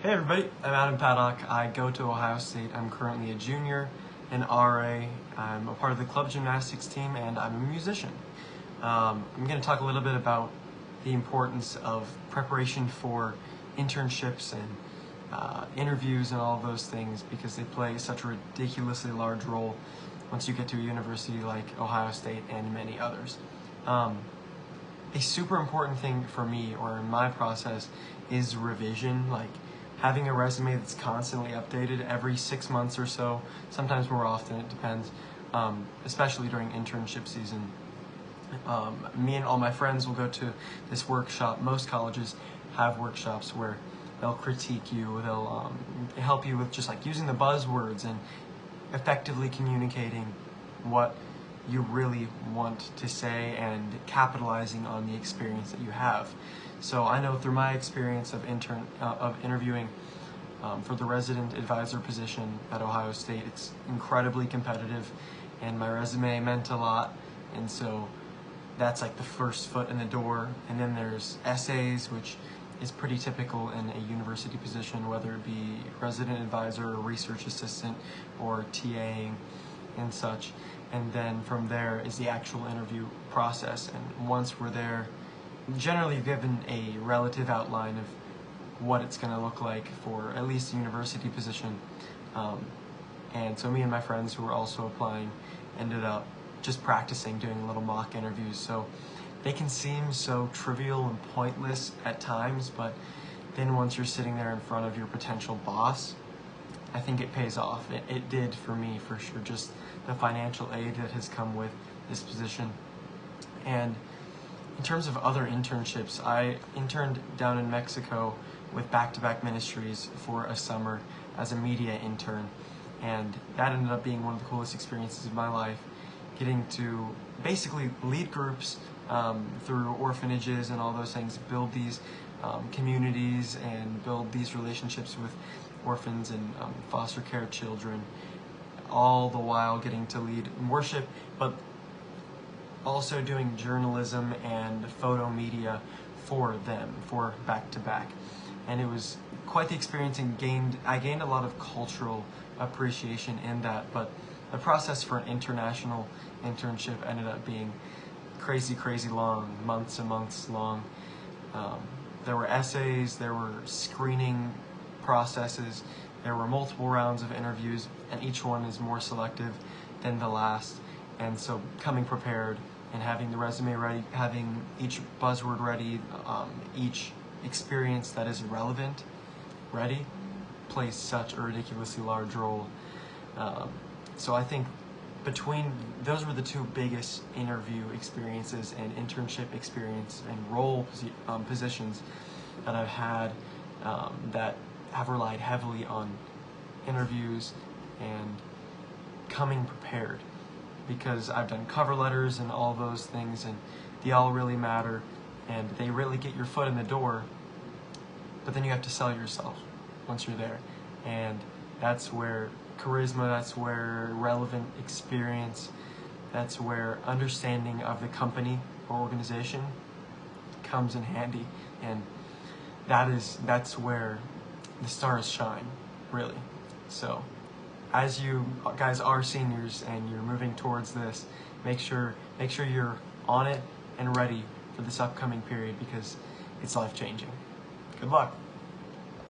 Hey everybody, I'm Adam Paddock. I go to Ohio State. I'm currently a junior, an RA. I'm a part of the club gymnastics team, and I'm a musician. I'm going to talk a little bit about the importance of preparation for internships and interviews and all of those things, because they play such a ridiculously large role once you get to a university like Ohio State and many others. A super important thing for me, or in my process, is revision. Like having a resume that's constantly updated every 6 months or so, sometimes more often, it depends, especially during internship season. Me and all my friends will go to this workshop. Most colleges have workshops where they'll critique you, they'll help you with just like using the buzzwords and effectively communicating what you really want to say and capitalizing on the experience that you have. So I know through my experience of interviewing for the resident advisor position at Ohio State, it's incredibly competitive, and my resume meant a lot, and so that's like the first foot in the door. And then there's essays, which is pretty typical in a university position, whether it be resident advisor or research assistant or TAing and such. And then from there is the actual interview process. And once we're there, generally given a relative outline of what it's going to look like for at least a university position. And so me and my friends who were also applying ended up just practicing doing little mock interviews. So they can seem so trivial and pointless at times, but then once you're sitting there in front of your potential boss, I think it pays off. It did for me, for sure, just the financial aid that has come with this position. And in terms of other internships, I interned down in Mexico with Back to Back Ministries for a summer as a media intern, and that ended up being one of the coolest experiences of my life, getting to basically lead groups through orphanages and all those things, build these communities and build these relationships with orphans and foster care children, all the while getting to lead worship, but also doing journalism and photo media for them, for Back to Back. And it was quite the experience, and I gained a lot of cultural appreciation in that, but the process for an international internship ended up being crazy long, months and months long. There were essays, there were screening processes, there were multiple rounds of interviews, and each one is more selective than the last. And so coming prepared and having the resume ready, having each buzzword ready, each experience that is relevant ready, plays such a ridiculously large role. So I think between those were the two biggest interview experiences and internship experience and role positions that I've had that have relied heavily on interviews and coming prepared, because I've done cover letters and all those things, and they all really matter and they really get your foot in the door, but then you have to sell yourself once you're there. And that's where charisma, that's where relevant experience, that's where understanding of the company or organization comes in handy. And that's where the stars shine, really. So as you guys are seniors and you're moving towards this, make sure you're on it and ready for this upcoming period, because it's life-changing. Good luck.